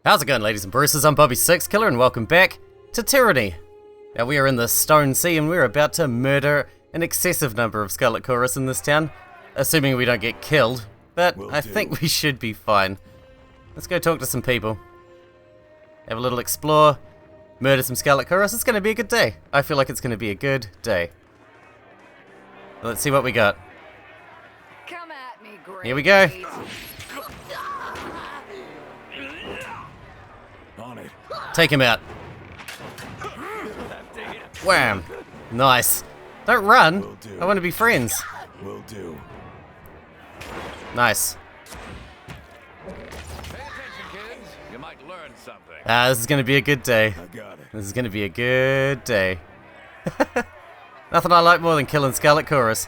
How's it going, ladies and Bruces? I'm Bobby6Killer and welcome back to Tyranny. Now we are in the Stone Sea and we're about to murder an excessive number of Scarlet Chorus in this town, assuming we don't get killed, but I think we should be fine. Let's go talk to some people. Have a little explore, murder some Scarlet Chorus. It's going to be a good day. I feel like it's going to be a good day. Let's see what we got. Come at me, Grace. Here we go. On it. Take him out. Wham! Nice. Don't run. Will do. I want to be friends. Will do. Nice. Pay attention, kids. You might learn something. This is going to be a good day. I got it. This is going to be a good day. Nothing I like more than killing Scarlet Chorus.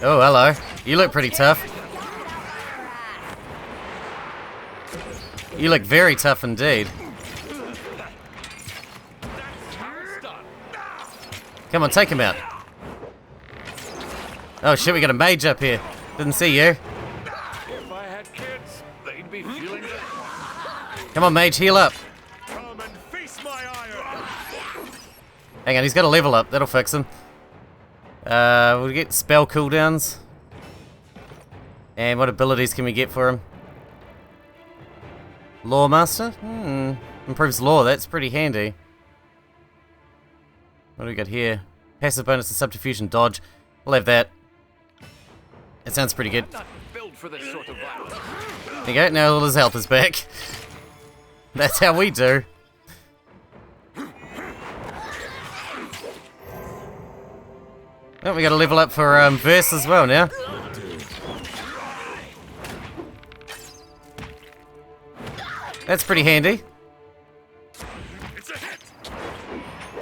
Oh, hello. You look pretty tough. You look very tough indeed. Come on, take him out. Oh shit, we got a mage up here. Didn't see you. If I had kids, they'd be feeling good. Come on, mage, heal up. Come and feast my iron. Hang on, he's got a level up. That'll fix him. We'll get spell cooldowns. And what abilities can we get for him? Law Master? Improves law, that's pretty handy. What do we got here? Passive bonus to subterfuge and dodge. We'll have that. That sounds pretty good. Not built for this sort of violence. There you go, now all his health is back. That's how we do. Oh, we got to level up for Verse as well now. That's pretty handy. It's a hit.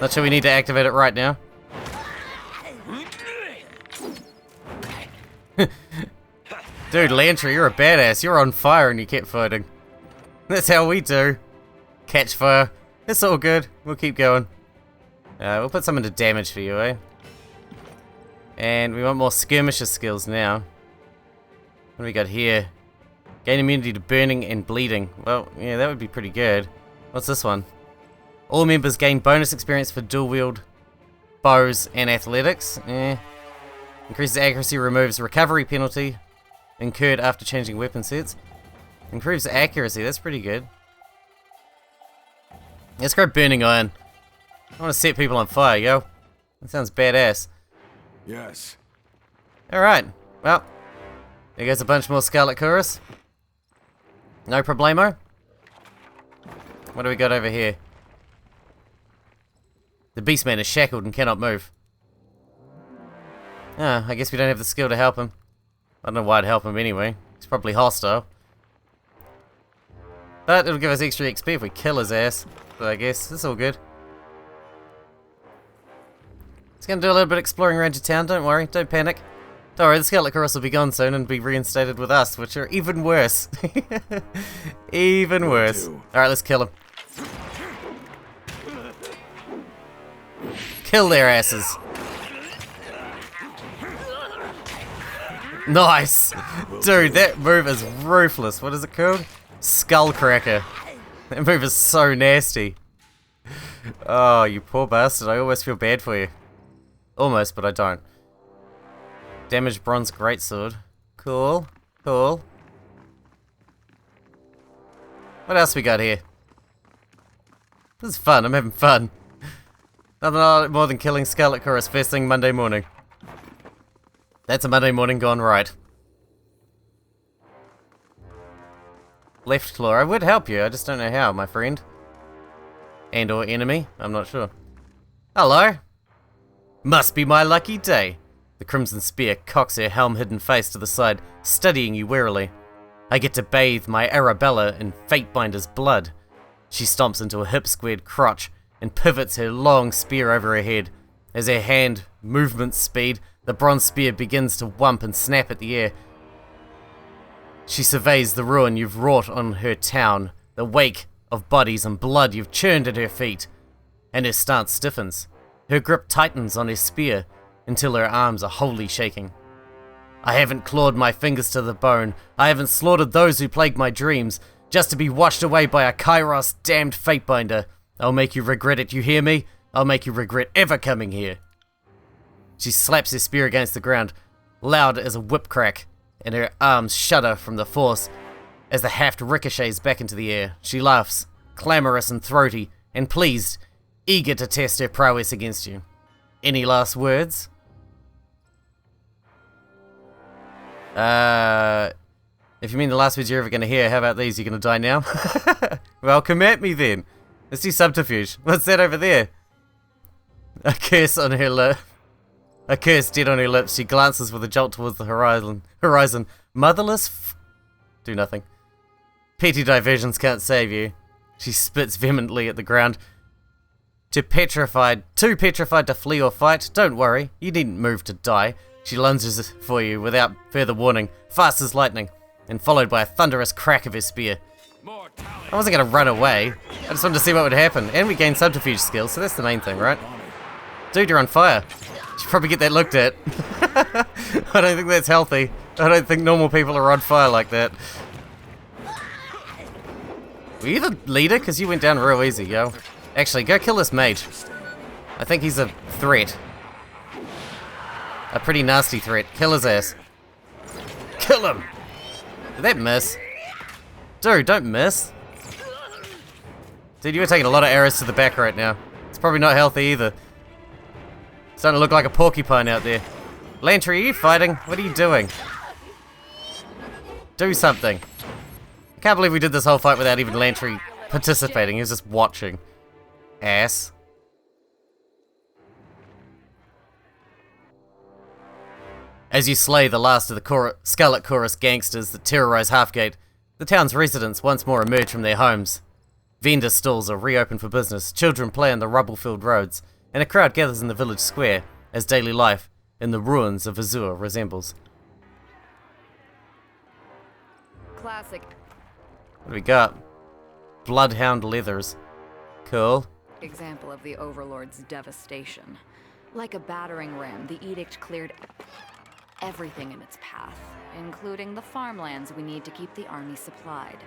Not sure we need to activate it right now. Dude, Lantry, you're a badass. You're on fire and you kept fighting. That's how we do. Catch fire. It's all good. We'll keep going. We'll put some into damage for you, eh? And we want more skirmisher skills now. What do we got here? Gain immunity to burning and bleeding. Well, yeah, that would be pretty good. What's this one? All members gain bonus experience for dual wield bows and athletics. Increases accuracy, removes recovery penalty incurred after changing weapon sets. Improves accuracy, that's pretty good. Let's go burning iron. I want to set people on fire, yo. That sounds badass. Yes. Alright, well, there goes a bunch more Scarlet Chorus. No problemo. What do we got over here? The Beastman is shackled and cannot move. Ah, I guess we don't have the skill to help him. I don't know why I'd help him anyway. He's probably hostile. But it'll give us extra XP if we kill his ass. So I guess it's all good. It's gonna do a little bit of exploring around your town, don't worry, don't panic. Don't worry, the Scarlet Chorus will be gone soon and be reinstated with us, which are even worse. Even worse. Alright, let's kill him. Kill their asses. Nice! Dude, that move is ruthless. What is it called? Skullcracker. That move is so nasty. Oh, you poor bastard. I almost feel bad for you. Almost, but I don't. Damaged bronze greatsword. Cool. Cool. What else we got here? This is fun. I'm having fun. Nothing more than killing Scarlet Chorus first thing Monday morning. That's a Monday morning gone right. Left claw. I would help you. I just don't know how, my friend. And or enemy. I'm not sure. Hello. Must be my lucky day. The Crimson Spear cocks her helm-hidden face to the side, studying you warily. I get to bathe my Arabella in Fatebinder's blood. She stomps into a hip-squared crotch and pivots her long spear over her head. As her hand movement speed, the bronze spear begins to whump and snap at the air. She surveys the ruin you've wrought on her town, the wake of bodies and blood you've churned at her feet, and her stance stiffens. Her grip tightens on her spear until her arms are wholly shaking. I haven't clawed my fingers to the bone. I haven't slaughtered those who plague my dreams, just to be washed away by a Kairos damned fatebinder. I'll make you regret it, you hear me? I'll make you regret ever coming here. She slaps her spear against the ground, loud as a whip crack, and her arms shudder from the force as the haft ricochets back into the air. She laughs, clamorous and throaty, and pleased, eager to test her prowess against you. Any last words? If you mean the last words you're ever going to hear, how about these? You're going to die now? Well, come at me then. Let's do subterfuge. What's that over there? A curse on her lip. A curse dead on her lips. She glances with a jolt towards the horizon. Motherless? Do nothing. Petty diversions can't save you. She spits vehemently at the ground. Too petrified to flee or fight. Don't worry, you needn't move to die. She lunges for you without further warning, fast as lightning, and followed by a thunderous crack of her spear. I wasn't going to run away. I just wanted to see what would happen. And we gained subterfuge skills, so that's the main thing, right? Dude, you're on fire. You should probably get that looked at. I don't think that's healthy. I don't think normal people are on fire like that. Were you the leader? Because you went down real easy, yo. Actually, go kill this mage. I think he's a threat. A pretty nasty threat. Kill his ass. Kill him! Did that miss? Dude, don't miss. Dude, you were taking a lot of arrows to the back right now. It's probably not healthy either. Starting to look like a porcupine out there. Lantry, are you fighting? What are you doing? Do something. I can't believe we did this whole fight without even Lantry participating. He was just watching. Ass. As you slay the last of the Scarlet Chorus gangsters that terrorize Halfgate, the town's residents once more emerge from their homes. Vendor stalls are reopened for business, children play on the rubble-filled roads, and a crowd gathers in the village square as daily life in the ruins of Azure resembles. Classic What do we got? Bloodhound leathers. Cool. example of the overlord's devastation. Like a battering ram, the edict cleared everything in its path, including the farmlands we need to keep the army supplied.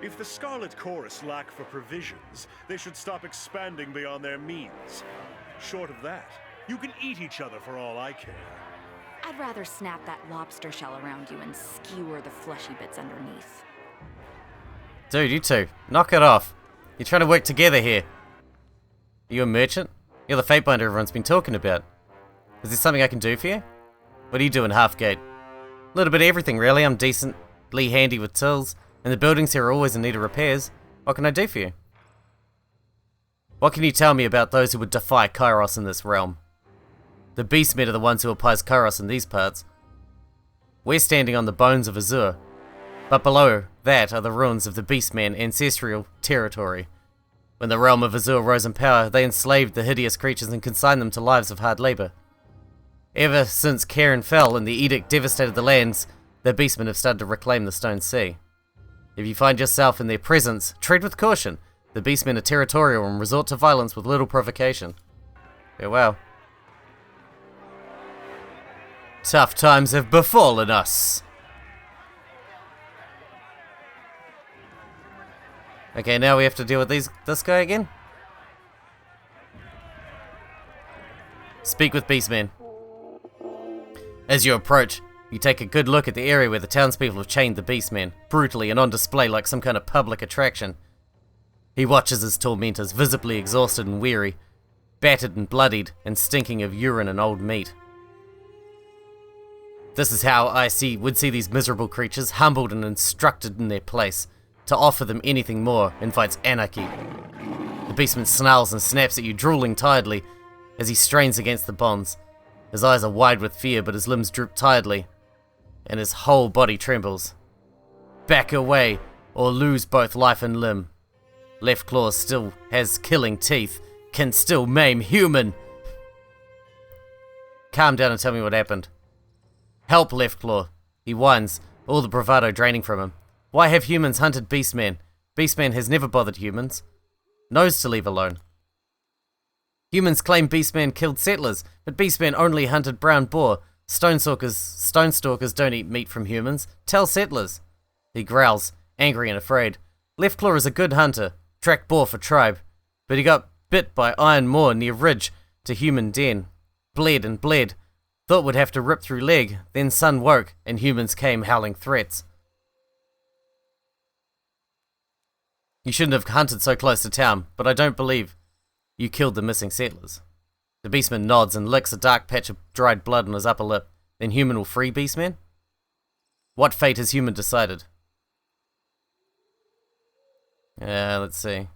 If the Scarlet Chorus lack for provisions, they should stop expanding beyond their means. Short of that, you can eat each other for all I care. I'd rather snap that lobster shell around you and skewer the fleshy bits underneath. Dude, you two, knock it off. You're trying to work together here. Are you a merchant? You're the fatebinder everyone's been talking about. Is there something I can do for you? What are you doing, Halfgate? A little bit of everything, really. I'm decently handy with tools, and the buildings here are always in need of repairs. What can I do for you? What can you tell me about those who would defy Kairos in this realm? The beastmen are the ones who oppose Kairos in these parts. We're standing on the bones of Azure, but below that are the ruins of the beastmen ancestral territory. When the realm of Azure rose in power, they enslaved the hideous creatures and consigned them to lives of hard labor. Ever since Cairn fell and the edict devastated the lands, the beastmen have started to reclaim the Stone Sea. If you find yourself in their presence, tread with caution. The beastmen are territorial and resort to violence with little provocation. Farewell. Tough times have befallen us. Okay, now we have to deal with this guy again? Speak with beastmen. As you approach, you take a good look at the area where the townspeople have chained the beastmen, brutally and on display like some kind of public attraction. He watches his tormentors, visibly exhausted and weary, battered and bloodied, and stinking of urine and old meat. This is how I would see these miserable creatures, humbled and instructed in their place. To offer them anything more invites anarchy. The beastman snarls and snaps at you, drooling tiredly as he strains against the bonds. His eyes are wide with fear, but his limbs droop tiredly, and his whole body trembles. Back away, or lose both life and limb. Left claw still has killing teeth, can still maim human. Calm down and tell me what happened. Help, Left Claw. He whines, all the bravado draining from him. Why have humans hunted Beastman? Beastman has never bothered humans. Knows to leave alone. Humans claim Beastman killed settlers, but Beastman only hunted brown boar. Stonestalkers don't eat meat from humans. Tell settlers. He growls, angry and afraid. Leftclaw is a good hunter, tracked boar for tribe, but he got bit by iron moor near ridge to human den. Bled and bled. Thought would have to rip through leg, then sun woke and humans came howling threats. You shouldn't have hunted so close to town, but I don't believe you killed the missing settlers. The beastman nods and licks a dark patch of dried blood on his upper lip. Then human will free beastman? What fate has human decided? Let's see.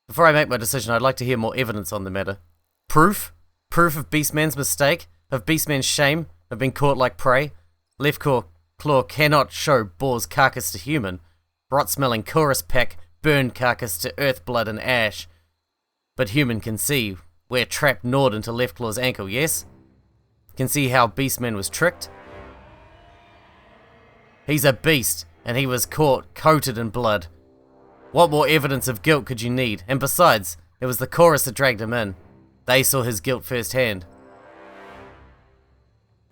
Before I make my decision, I'd like to hear more evidence on the matter. Proof? Proof of beastman's mistake? Of beastman's shame? Of being caught like prey? Claw cannot show boar's carcass to human. Rot-smelling chorus pack, burned carcass to earth, blood and ash. But human can see where trap gnawed into Leftclaw's ankle, yes? Can see how beastman was tricked? He's a beast, and he was caught coated in blood. What more evidence of guilt could you need? And besides, it was the chorus that dragged him in. They saw his guilt firsthand.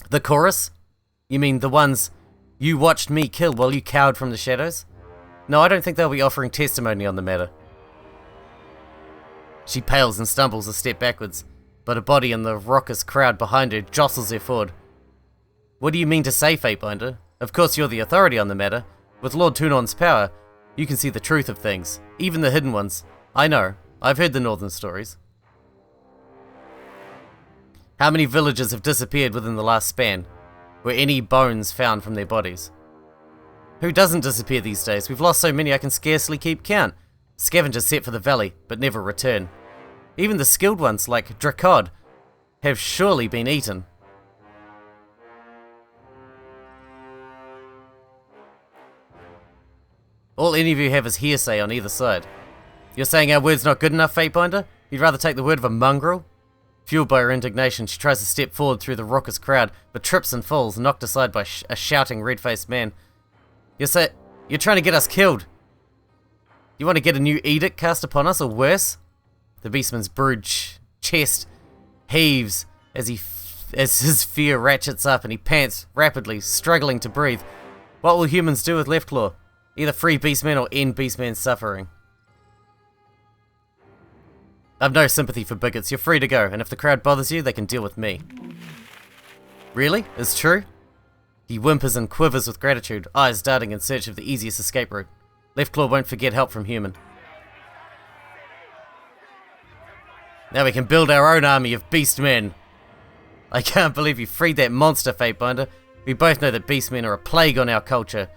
The chorus? You mean the ones you watched me kill while you cowered from the shadows? No, I don't think they'll be offering testimony on the matter. She pales and stumbles a step backwards, but a body in the raucous crowd behind her jostles her forward. What do you mean to say, Fatebinder? Of course you're the authority on the matter. With Lord Tunon's power, you can see the truth of things, even the hidden ones. I know. I've heard the northern stories. How many villagers have disappeared within the last span? Were any bones found from their bodies? Who doesn't disappear these days? We've lost so many I can scarcely keep count. Scavengers set for the valley, but never return. Even the skilled ones, like Drakod, have surely been eaten. All any of you have is hearsay on either side. You're saying our word's not good enough, Fatebinder? You'd rather take the word of a mongrel? Fueled by her indignation, she tries to step forward through the raucous crowd, but trips and falls, knocked aside by a shouting, red-faced man. You're trying to get us killed. You want to get a new edict cast upon us, or worse? The beastman's brood chest heaves as his fear ratchets up and he pants rapidly, struggling to breathe. What will humans do with Leftclaw? Either free beastman or end beastman's suffering. I've no sympathy for bigots. You're free to go, and if the crowd bothers you, they can deal with me. Really? It's true? He whimpers and quivers with gratitude, eyes darting in search of the easiest escape route. Leftclaw won't forget help from human. Now we can build our own army of beastmen. I can't believe you freed that monster, Fatebinder. We both know that beastmen are a plague on our culture.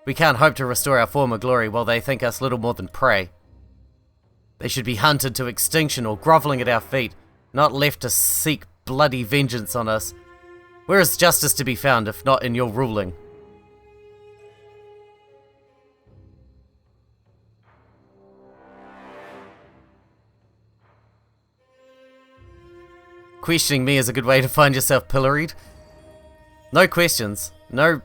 We can't hope to restore our former glory while they think us little more than prey. They should be hunted to extinction or groveling at our feet, not left to seek bloody vengeance on us. Where is justice to be found if not in your ruling? Questioning me is a good way to find yourself pilloried. No questions. No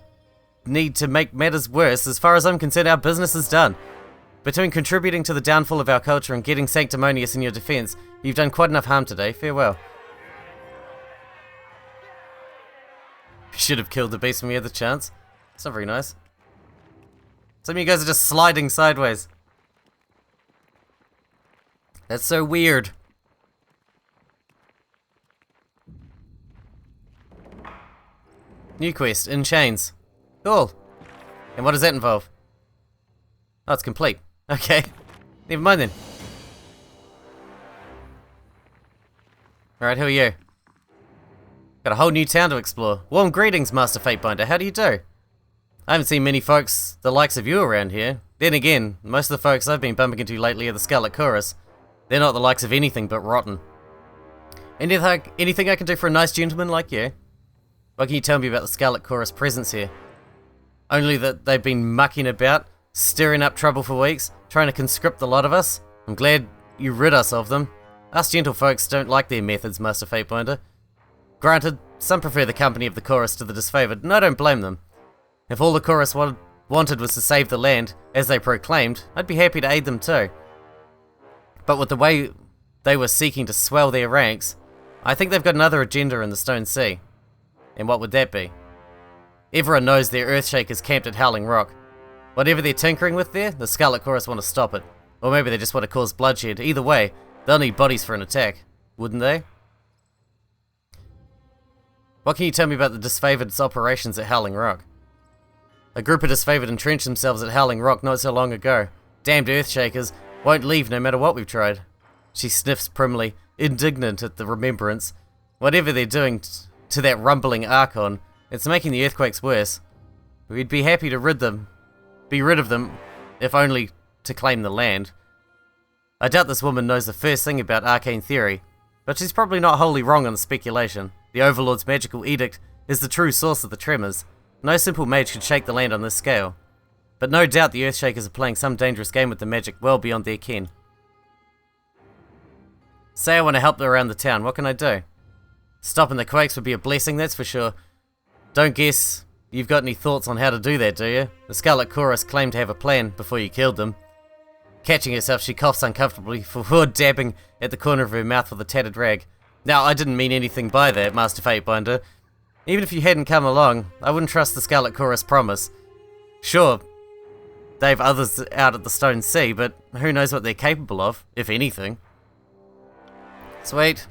need to make matters worse. As far as I'm concerned, our business is done. Between contributing to the downfall of our culture and getting sanctimonious in your defense, you've done quite enough harm today. Farewell. Should have killed the beast when we had the chance. It's not very nice. Some of you guys are just sliding sideways. That's so weird. New quest, in chains. Cool. And what does that involve? Oh, it's complete. Okay. Never mind then. Alright, who are you? Got a whole new town to explore. Warm greetings, Master Fatebinder. How do you do? I haven't seen many folks the likes of you around here. Then again, most of the folks I've been bumping into lately are the Scarlet Chorus. They're not the likes of anything but rotten. Anything I can do for a nice gentleman like you? What can you tell me about the Scarlet Chorus presence here? Only that they've been mucking about, stirring up trouble for weeks, trying to conscript the lot of us. I'm glad you rid us of them. Us gentlefolks don't like their methods, Master Fatebinder. Granted, some prefer the company of the chorus to the disfavored, and I don't blame them. If all the chorus wanted was to save the land, as they proclaimed, I'd be happy to aid them too. But with the way they were seeking to swell their ranks, I think they've got another agenda in the Stone Sea. And what would that be? Everyone knows their Earthshakers camped at Howling Rock. Whatever they're tinkering with there, the Scarlet Chorus want to stop it. Or maybe they just want to cause bloodshed. Either way, they'll need bodies for an attack, wouldn't they? What can you tell me about the disfavored's operations at Howling Rock? A group of disfavored entrenched themselves at Howling Rock not so long ago. Damned Earthshakers won't leave no matter what we've tried. She sniffs primly, indignant at the remembrance. Whatever they're doing to that rumbling Archon, it's making the earthquakes worse. We'd be happy to be rid of them, if only to claim the land. I doubt this woman knows the first thing about arcane theory, but she's probably not wholly wrong on the speculation. The Overlord's magical edict is the true source of the tremors. No simple mage could shake the land on this scale. But no doubt the Earthshakers are playing some dangerous game with the magic well beyond their ken. Say I want to help them around the town, what can I do? Stopping the quakes would be a blessing, that's for sure. Don't guess you've got any thoughts on how to do that, do you? The Scarlet Chorus claimed to have a plan before you killed them. Catching herself, she coughs uncomfortably before dabbing at the corner of her mouth with a tattered rag. Now, I didn't mean anything by that, Master Fatebinder. Even if you hadn't come along, I wouldn't trust the Scarlet Chorus promise. Sure, they've others out at the Stone Sea, but who knows what they're capable of, if anything. Sweet.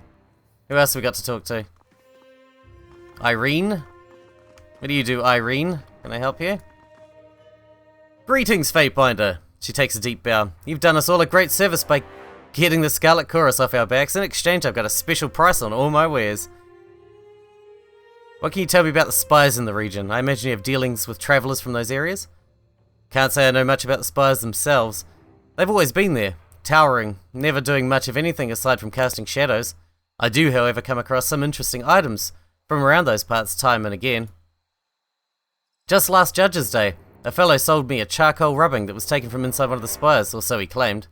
Who else have we got to talk to? Irene? What do you do, Irene? Can I help you? Greetings, Fatebinder. She takes a deep bow. You've done us all a great service by getting the Scarlet Chorus off our backs. In exchange, I've got a special price on all my wares. What can you tell me about the spies in the region? I imagine you have dealings with travelers from those areas? Can't say I know much about the spies themselves. They've always been there, towering, never doing much of anything aside from casting shadows. I do, however, come across some interesting items from around those parts time and again. Just last Judge's Day, a fellow sold me a charcoal rubbing that was taken from inside one of the spires, or so he claimed.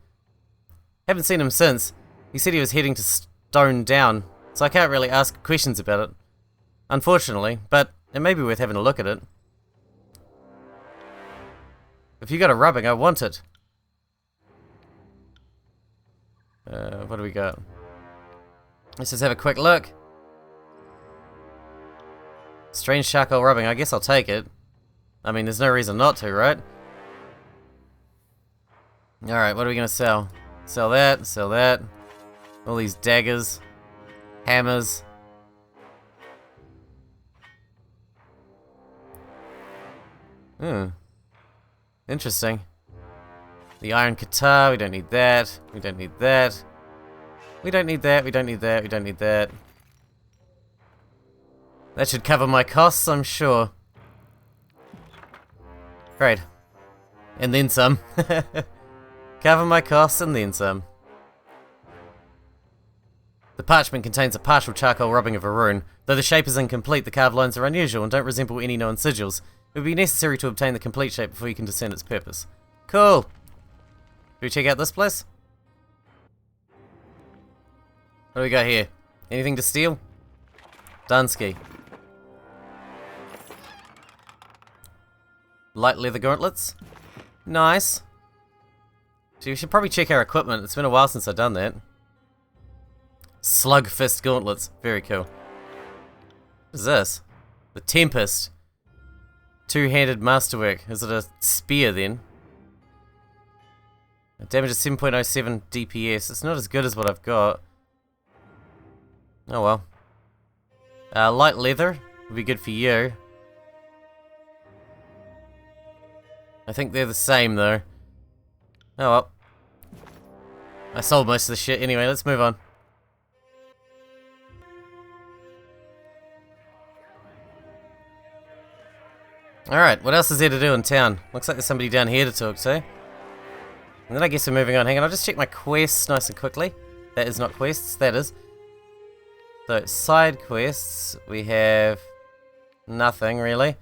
Haven't seen him since. He said he was heading to Stone Down, so I can't really ask questions about it. Unfortunately, but it may be worth having a look at it. If you got a rubbing, I want it. What do we got? Let's just have a quick look. Strange charcoal rubbing, I guess I'll take it. I mean, there's no reason not to, right? Alright, what are we gonna sell? Sell that, sell that. All these daggers. Hammers. Interesting. The iron guitar, we don't need that. We don't need that. We don't need that, we don't need that, we don't need that. That should cover my costs, I'm sure. Great. And then some. Cover my costs and then some. The parchment contains a partial charcoal rubbing of a rune. Though the shape is incomplete, the carved lines are unusual and don't resemble any known sigils. It would be necessary to obtain the complete shape before you can discern its purpose. Cool! Do we check out this place? What do we got here? Anything to steal? Dunsky. Light leather gauntlets. Nice. Gee, we should probably check our equipment. It's been a while since I've done that. Slug fist gauntlets. Very cool. What is this? The Tempest. Two-handed masterwork. Is it a spear then? Damage is 7.07 DPS. It's not as good as what I've got. Oh well. Light leather would be good for you. I think they're the same though. Oh well. I sold most of the shit anyway, let's move on. Alright, what else is there to do in town? Looks like there's somebody down here to talk to. And then I guess we're moving on. Hang on, I'll just check my quests nice and quickly. That is not quests, that is. So, side quests, we have nothing really.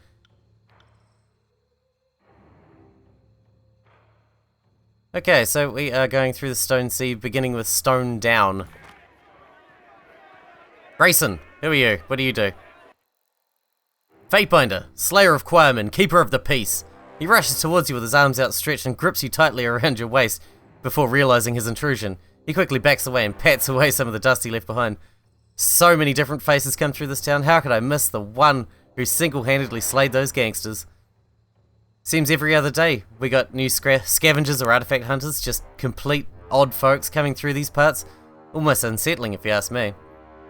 Okay, so we are going through the Stone Sea, beginning with Stone Down. Grayson, who are you? What do you do? Fatebinder, Slayer of Choirmen, Keeper of the Peace. He rushes towards you with his arms outstretched and grips you tightly around your waist before realizing his intrusion. He quickly backs away and pats away some of the dust he left behind. So many different faces come through this town. How could I miss the one who single-handedly slayed those gangsters? Seems every other day we got new scavengers or artifact hunters, just complete odd folks coming through these parts. Almost unsettling if you ask me.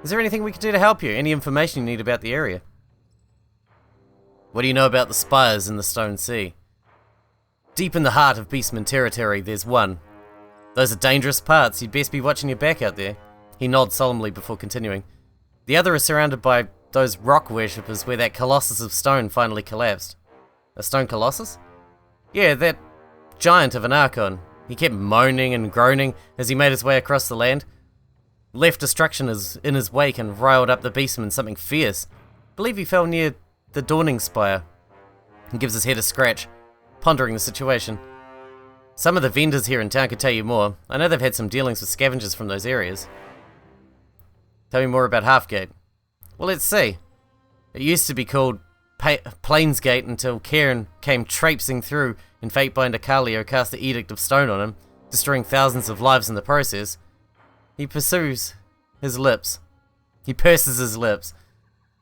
Is there anything we can do to help you? Any information you need about the area? What do you know about the spires in the Stone Sea? Deep in the heart of Beastman territory, there's one. Those are dangerous parts, you'd best be watching your back out there. He nods solemnly before continuing. The other is surrounded by those rock worshippers where that colossus of stone finally collapsed. A stone colossus? Yeah, that giant of an Archon. He kept moaning and groaning as he made his way across the land. Left destruction in his wake and riled up the beastman something fierce. Believe he fell near the Dawning Spire. He gives his head a scratch, pondering the situation. Some of the vendors here in town could tell you more. I know they've had some dealings with scavengers from those areas. Tell me more about Halfgate. Well, let's see. It used to be called Plainsgate until Cairn came traipsing through and Fatebinder Carlio cast the Edict of Stone on him, destroying thousands of lives in the process. He purses his lips.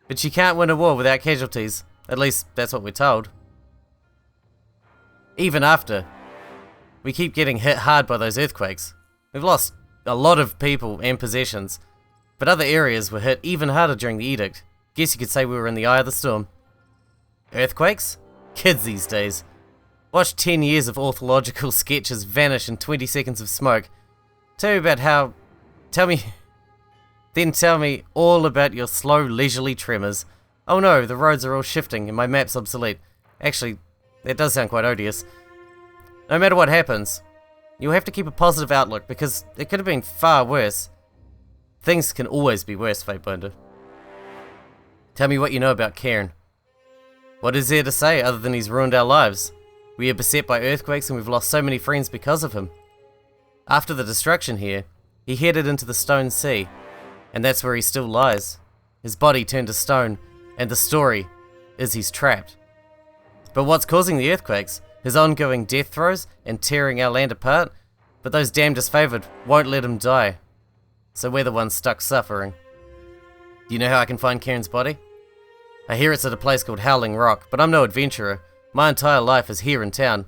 But you can't win a war without casualties. At least, that's what we're told. Even after, we keep getting hit hard by those earthquakes. We've lost a lot of people and possessions, but other areas were hit even harder during the edict. Guess you could say we were in the eye of the storm. Earthquakes? Kids these days. Watch 10 years of orthological sketches vanish in 20 seconds of smoke. Tell me all about your slow, leisurely tremors. Oh no, the roads are all shifting and my map's obsolete. Actually, that does sound quite odious. No matter what happens, you'll have to keep a positive outlook because it could have been far worse. Things can always be worse, Fatebinder. Tell me what you know about Cairn. What is there to say other than he's ruined our lives? We are beset by earthquakes and we've lost so many friends because of him. After the destruction here, he headed into the Stone Sea, and that's where he still lies. His body turned to stone, and the story is he's trapped. But what's causing the earthquakes? His ongoing death throes and tearing our land apart? But those damn disfavored won't let him die. So we're the ones stuck suffering. Do you know how I can find Cairn's body? I hear it's at a place called Howling Rock, but I'm no adventurer. My entire life is here in town,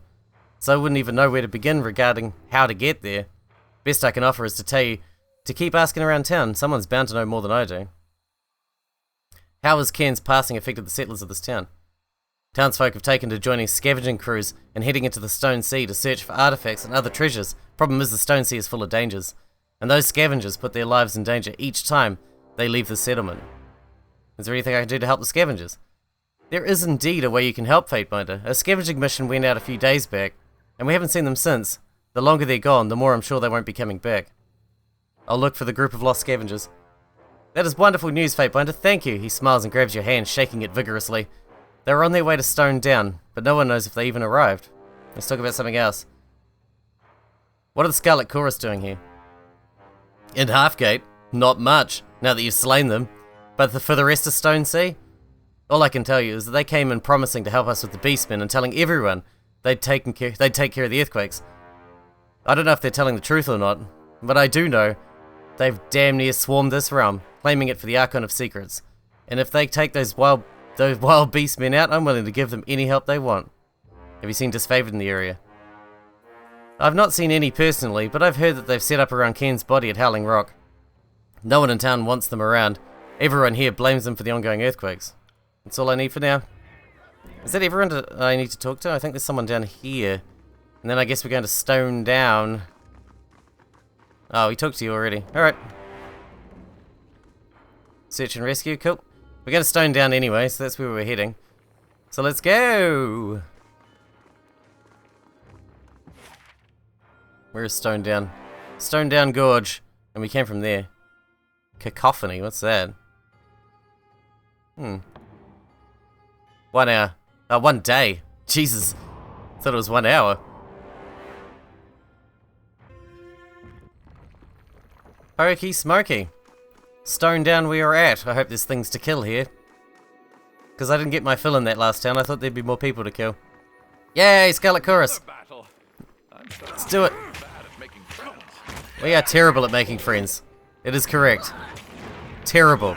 so I wouldn't even know where to begin regarding how to get there. Best I can offer is to tell you to keep asking around town. Someone's bound to know more than I do. How has Cairn's passing affected the settlers of this town? Townsfolk have taken to joining scavenging crews and heading into the Stone Sea to search for artifacts and other treasures. Problem is the Stone Sea is full of dangers, and those scavengers put their lives in danger each time they leave the settlement. Is there anything I can do to help the scavengers? There is indeed a way you can help, Fatebinder. A scavenging mission went out a few days back, and we haven't seen them since. The longer they're gone, the more I'm sure they won't be coming back. I'll look for the group of lost scavengers. That is wonderful news, Fatebinder. Thank you. He smiles and grabs your hand, shaking it vigorously. They were on their way to Stone Down, but no one knows if they even arrived. Let's talk about something else. What are the Scarlet Chorus doing here? In Halfgate? Not much, now that you've slain them. But for the rest of Stone Sea? All I can tell you is that they came in promising to help us with the Beastmen and telling everyone they'd take care of the earthquakes. I don't know if they're telling the truth or not, but I do know they've damn near swarmed this realm, claiming it for the Archon of Secrets. And if they take those wild Beastmen out, I'm willing to give them any help they want. Have you seen Disfavored in the area? I've not seen any personally, but I've heard that they've set up around Cairn's body at Howling Rock. No one in town wants them around. Everyone here blames them for the ongoing earthquakes. That's all I need for now. Is that everyone I need to talk to? I think there's someone down here. And then I guess we're going to Stone Down. Oh, he talked to you already. Alright. Search and rescue, cool. We're going to Stone Down anyway, so that's where we're heading. So let's go! Where is Stone Down? Stone Down Gorge. And we came from there. Cacophony, what's that? 1 hour. 1 day. Jesus. Thought it was 1 hour. Hokey smoky. Stone Down we are at. I hope there's things to kill here. Because I didn't get my fill in that last town. I thought there'd be more people to kill. Yay, Scarlet Chorus. Let's do it. We are terrible at making friends. It is correct. Terrible.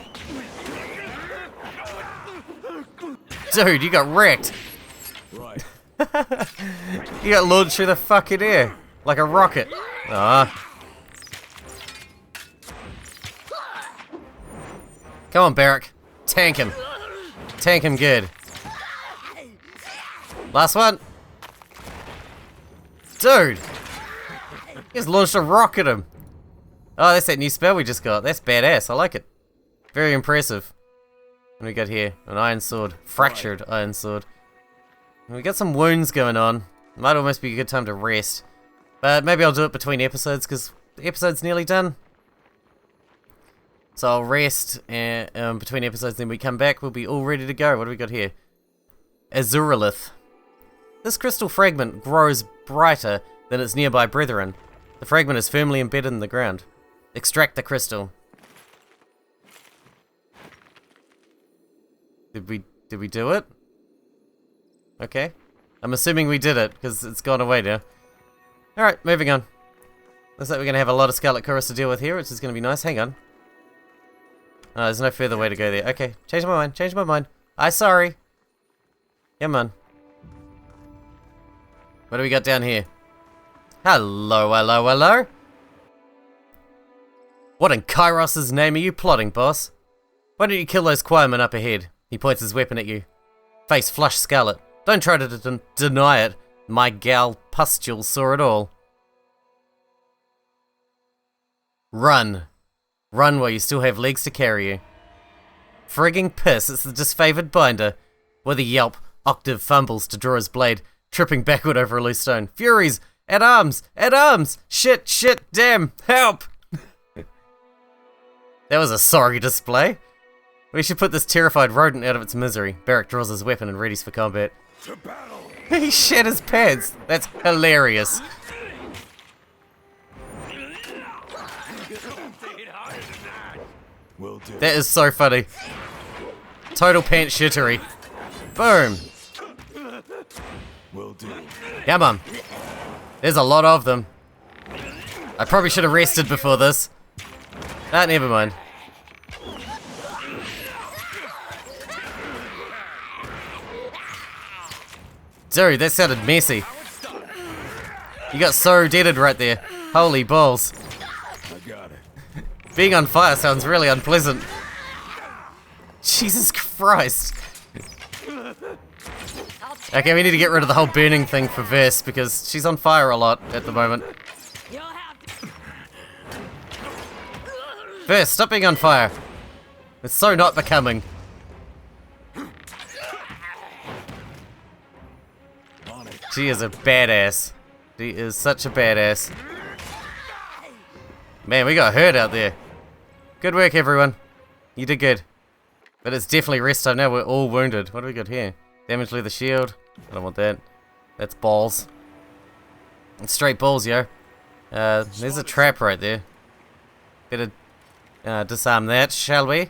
Dude, you got wrecked. Right. You got launched through the fucking air. Like a rocket. Ah. Come on, Barrack. Tank him. Tank him good. Last one. Dude. He just launched a rock at him. Oh, that's that new spell we just got. That's badass. I like it. Very impressive. What do we got here? An iron sword. Fractured iron sword. We got some wounds going on. Might almost be a good time to rest. But maybe I'll do it between episodes because the episode's nearly done. So I'll rest between episodes, then we come back, we'll be all ready to go. What do we got here? Azurolith. This crystal fragment grows brighter than its nearby brethren. The fragment is firmly embedded in the ground. Extract the crystal. Did we do it? Okay. I'm assuming we did it, because it's gone away now. Alright, moving on. Looks like we're going to have a lot of Scarlet Chorus to deal with here, which is going to be nice. Hang on. Oh, there's no further way to go there. Okay, change my mind, change my mind. I'm sorry. Come on. What do we got down here? Hello, hello, hello. What in Kairos' name are you plotting, boss? Why don't you kill those choirmen up ahead? He points his weapon at you. Face flushed scarlet. Don't try to deny it. My gal Pustule saw it all. Run. Run while you still have legs to carry you. Frigging piss, it's the disfavored binder. With a yelp, Octave fumbles to draw his blade, tripping backward over a loose stone. Furies! At arms! At arms! Shit, shit, damn! Help! That was a sorry display. We should put this terrified rodent out of its misery. Barrack draws his weapon and readies for combat. To battle! He shat his pants! That's hilarious. Will do. That is so funny. Total pant shittery. Boom! Will do. Come on. There's a lot of them. I probably should have rested before this. Ah, never mind. Dude, that sounded messy. You got so deaded right there. Holy balls. I got it. Being on fire sounds really unpleasant. Jesus Christ. Okay, we need to get rid of the whole burning thing for Verse because she's on fire a lot at the moment. Verse, stop being on fire. It's so not becoming. She is a badass. She is such a badass. Man, we got hurt out there. Good work, everyone. You did good. But it's definitely rest time now. We're all wounded. What do we got here? Damage through the shield. I don't want that. That's balls. It's straight balls, yo. There's a trap right there. Better disarm that, shall we?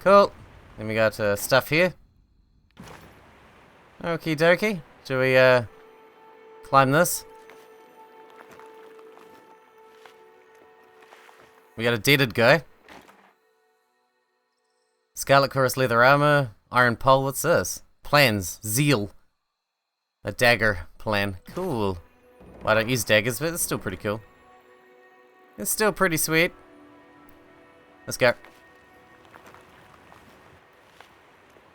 Cool. Then we got stuff here. Okie dokie. Should we climb this? We got a deaded guy. Scarlet Chorus leather armor, iron pole, what's this? Plans, zeal. A dagger plan, cool. Well, I don't use daggers, but it's still pretty cool. It's still pretty sweet. Let's go.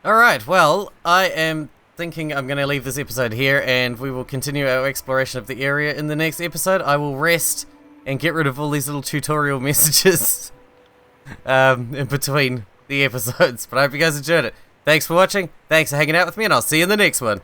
Alright, well, I am thinking I'm going to leave this episode here and we will continue our exploration of the area in the next episode. I will rest and get rid of all these little tutorial messages in between the episodes. But I hope you guys enjoyed it. Thanks for watching, thanks for hanging out with me, and I'll see you in the next one.